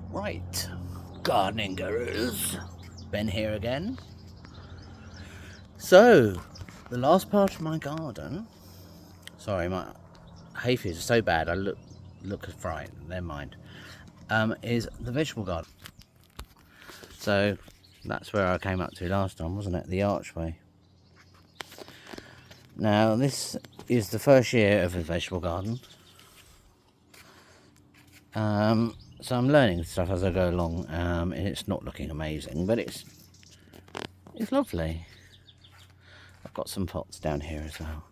Right, gardening gurus, Ben here again. So, the last part of my garden, sorry, my hay fever is so bad I look frightened, never mind, is the vegetable garden. So, that's where I came up to last time, wasn't it? The archway. Now, this is the first year of a vegetable garden. So I'm learning stuff as I go along, and it's not looking amazing, but it's lovely. I've got some pots down here as well.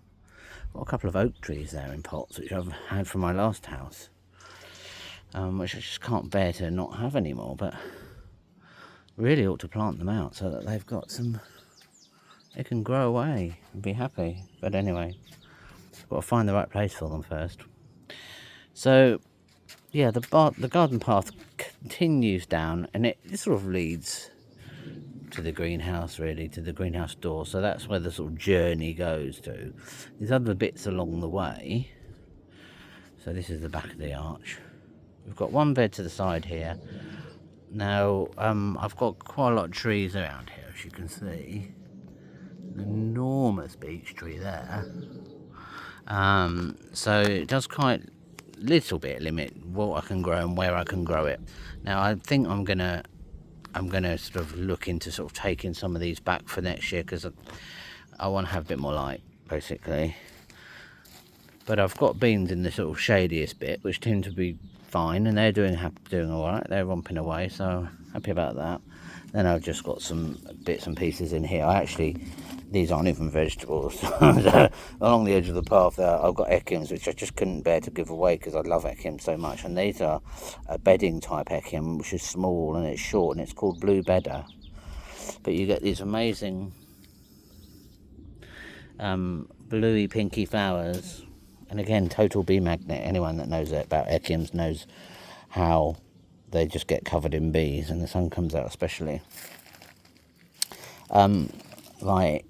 Got a couple of oak trees there in pots, which I've had from my last house, which I just can't bear to not have anymore, but really ought to plant them out so that they've got some, they can grow away and be happy. But anyway, I've got to find the right place for them first. So yeah, the garden path continues down, and it sort of leads to the greenhouse, really, to the greenhouse door. So that's where the sort of journey goes to. There's other bits along the way. So this is the back of the arch. We've got one bed to the side here. Now, I've got quite a lot of trees around here, as you can see. An enormous beech tree there. So it does quite little bit limit what I can grow and where I can grow it. Now, I think I'm gonna sort of look into sort of taking some of these back for next year, because I want to have a bit more light, basically. But I've got beans in the sort of shadiest bit, which tend to be fine, and they're doing all right. They're romping away, so happy about that. Then I've just got some bits and pieces in here. These aren't even vegetables. Along the edge of the path there, I've got echiums, which I just couldn't bear to give away because I love echiums so much. And these are a bedding type echium, which is small and it's short, and it's called blue bedder. But you get these amazing bluey pinky flowers. And again, total bee magnet. Anyone that knows about echiums knows how they just get covered in bees, and the sun comes out especially. I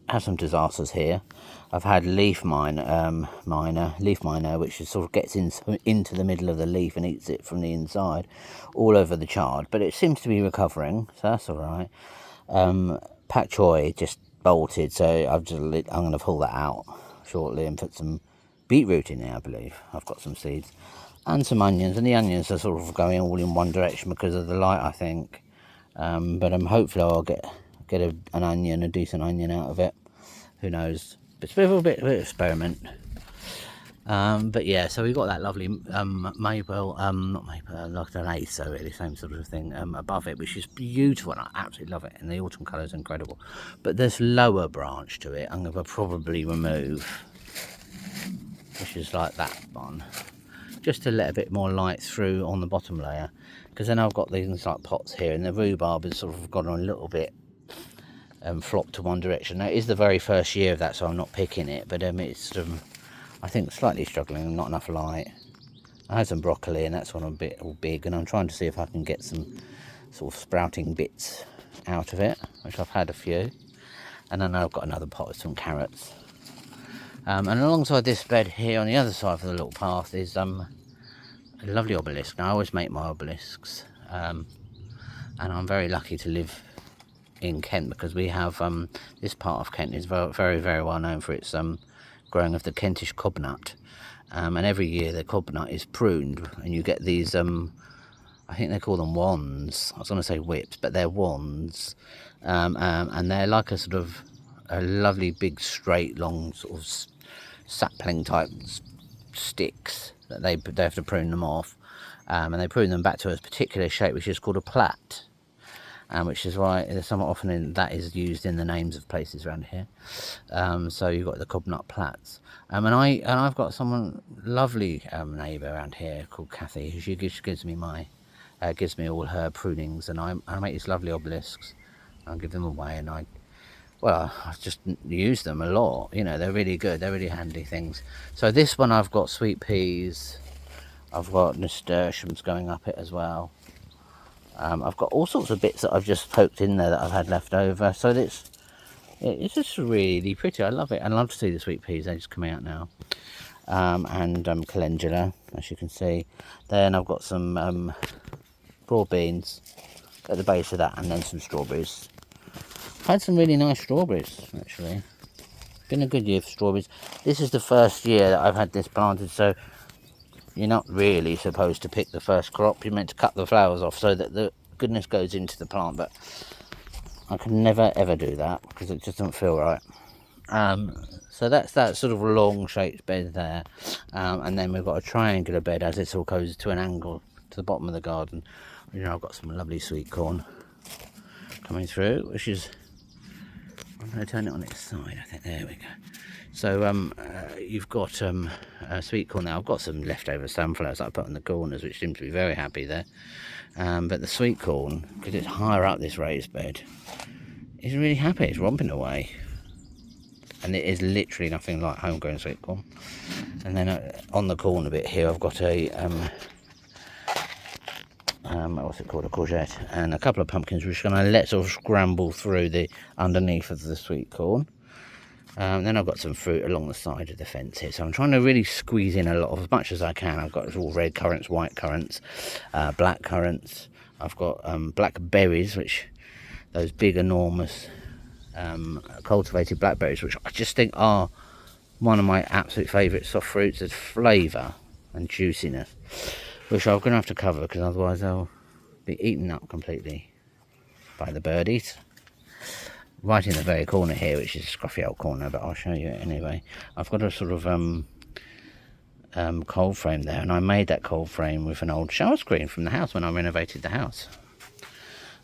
have some disasters here. I've had leaf miner, which is sort of gets into the middle of the leaf and eats it from the inside, all over the chard. But it seems to be recovering, so that's all right. Pak choy just bolted, so I'm going to pull that out shortly and put some beetroot in there. I believe I've got some seeds and some onions, and the onions are sort of going all in one direction because of the light, I think. But hopefully I'll get a decent onion out of it. Who knows? It's a bit of an experiment. But yeah, so we've got that lovely maple, not maple, like an acer, really, same sort of thing, above it, which is beautiful, and I absolutely love it, and the autumn colour is incredible. But this lower branch to it, I'm going to probably remove, which is like that one, just to let a bit more light through on the bottom layer, because then I've got these like pots here, and the rhubarb has sort of gone a little bit flopped to one direction. Now, it is the very first year of that, so I'm not picking it, but it's I think slightly struggling, not enough light. I had some broccoli, and that's one a bit all big, and I'm trying to see if I can get some sort of sprouting bits out of it, which I've had a few. And then I've got another pot with some carrots. And alongside this bed here, on the other side of the little path, is a lovely obelisk. Now, I always make my obelisks, and I'm very lucky to live in Kent, because we have this part of Kent is very, very, very well known for its growing of the Kentish cobnut, and every year the cobnut is pruned, and you get these I think they call them wands. I was going to say whips, but they're wands, and they're like a sort of a lovely big straight long sort of sapling type sticks that they have to prune them off, and they prune them back to a particular shape, which is called a plait. Which is why somewhat often that is used in the names of places around here. So you've got the cobnut plaits, and I've got someone lovely neighbour around here called Kathy. She gives me all her prunings, and I make these lovely obelisks. I'll give them away, and I just use them a lot. You know, they're really good. They're really handy things. So this one, I've got sweet peas. I've got nasturtiums going up it as well. I've got all sorts of bits that I've just poked in there that I've had left over. So it's just really pretty. I love it. And I love to see the sweet peas. They're just coming out now. And calendula, as you can see. Then I've got some raw beans at the base of that, and then some strawberries. Had some really nice strawberries, actually. Been a good year for strawberries. This is the first year that I've had this planted, so you're not really supposed to pick the first crop. You're meant to cut the flowers off so that the goodness goes into the plant, but I can never ever do that because it just doesn't feel right. So that's that sort of long shaped bed there, and then we've got a triangular bed as this all goes to an angle to the bottom of the garden. You know, I've got some lovely sweet corn coming through, which is, I'm going to turn it on its side, I think. There we go. So you've got sweet corn now. I've got some leftover sunflowers that I put in the corners, which seem to be very happy there. But the sweet corn, because it's higher up this raised bed, is really happy. It's romping away. And it is literally nothing like homegrown sweet corn. And then on the corner bit here, I've got a what's it called, a courgette, and a couple of pumpkins, which are going to let sort of scramble through the underneath of the sweet corn. Then I've got some fruit along the side of the fence here, so I'm trying to really squeeze in a lot of, as much as I can. I've got all red currants, white currants, black currants. I've got black berries, which those big enormous cultivated blackberries, which I just think are one of my absolute favourite soft fruits. There's flavour and juiciness, which I'm going to have to cover because otherwise they'll be eaten up completely by the birdies. Right in the very corner here, which is a scruffy old corner, but I'll show you it anyway. I've got a sort of cold frame there, and I made that cold frame with an old shower screen from the house when I renovated the house.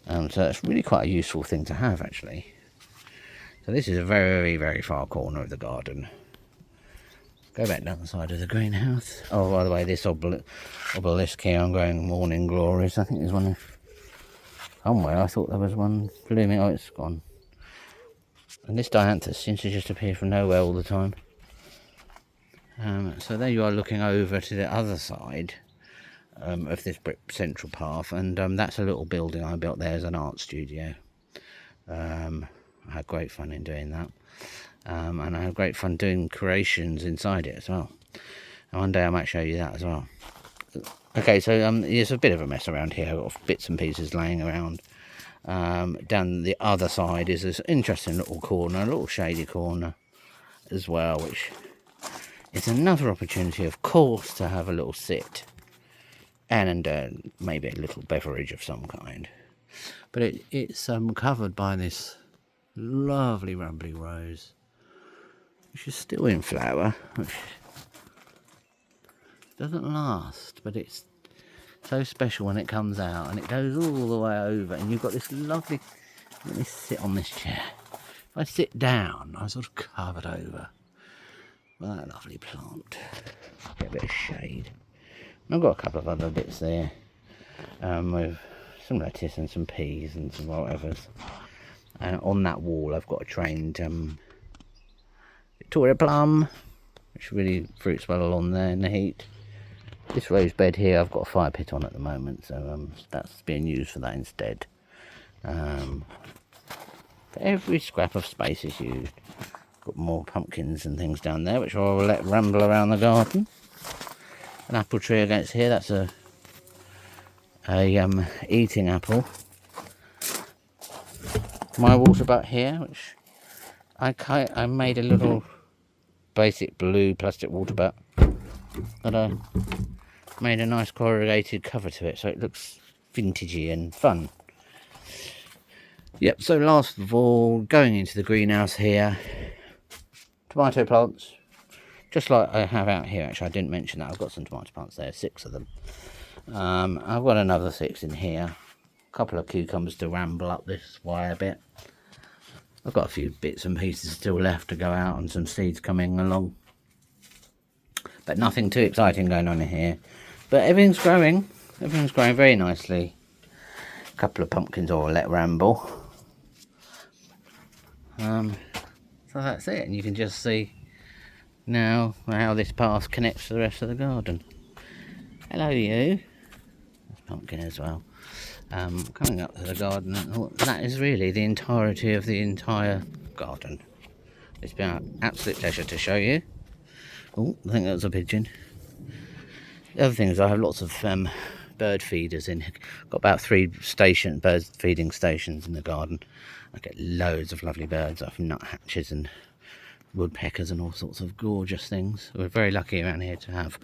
So it's really quite a useful thing to have, actually. So this is a very, very far corner of the garden. Go back down the side of the greenhouse. Oh, by the way, this obelisk here, I'm growing morning glories. I think there's one somewhere. I thought there was one blooming. Oh, it's gone. And this dianthus seems to just appear from nowhere all the time. So there you are, looking over to the other side of this brick central path, and that's a little building I built there as an art studio. I had great fun in doing that, and I had great fun doing creations inside it as well. And one day I might show you that as well. Okay, so there's a bit of a mess around here. I've got bits and pieces laying around. Down the other side is this interesting little corner, a little shady corner as well, which is another opportunity, of course, to have a little sit and maybe a little beverage of some kind. But it's covered by this lovely rumbly rose, which is still in flower, which doesn't last, but it's so special when it comes out, and it goes all the way over, and you've got this lovely, let me sit on this chair. If I sit down, I'm sort of covered over by that lovely plant. Get a bit of shade. And I've got a couple of other bits there, with some lettuce and some peas and some whatevers. And on that wall I've got a trained Victoria plum, which really fruits well along there in the heat. This rose bed here, I've got a fire pit on at the moment, so that's being used for that instead. For every scrap of space is used. Got more pumpkins and things down there, which I'll let ramble around the garden. An apple tree against here, that's a eating apple. My water butt here, which I made a little basic blue plastic water butt that I made a nice corrugated cover to it, so it looks vintagey and fun. Yep, so last of all, going into the greenhouse here, tomato plants, just like I have out here. Actually, I didn't mention that. I've got some tomato plants there, 6 of them. I've got another 6 in here. A couple of cucumbers to ramble up this way a bit. I've got a few bits and pieces still left to go out, and some seeds coming along. But nothing too exciting going on in here. But everything's growing. Everything's growing very nicely. A couple of pumpkins I'll let ramble. So that's it. And you can just see now how this path connects to the rest of the garden. Hello, you. That's pumpkin as well. Coming up to the garden, that is really the entirety of the entire garden. It's been an absolute pleasure to show you. Oh, I think that was a pigeon. The other thing is I have lots of bird feeders in. Got about 3 bird feeding stations in the garden. I get loads of lovely birds off nuthatches and woodpeckers and all sorts of gorgeous things. We're very lucky around here to have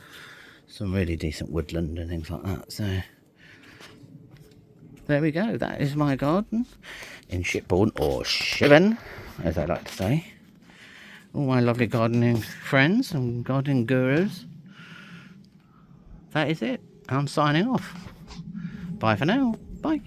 some really decent woodland and things like that. So there we go. That is my garden in Shipbourne, or Shibbun, as I like to say. All my lovely gardening friends and gardening gurus. That is it. I'm signing off. Bye for now. Bye.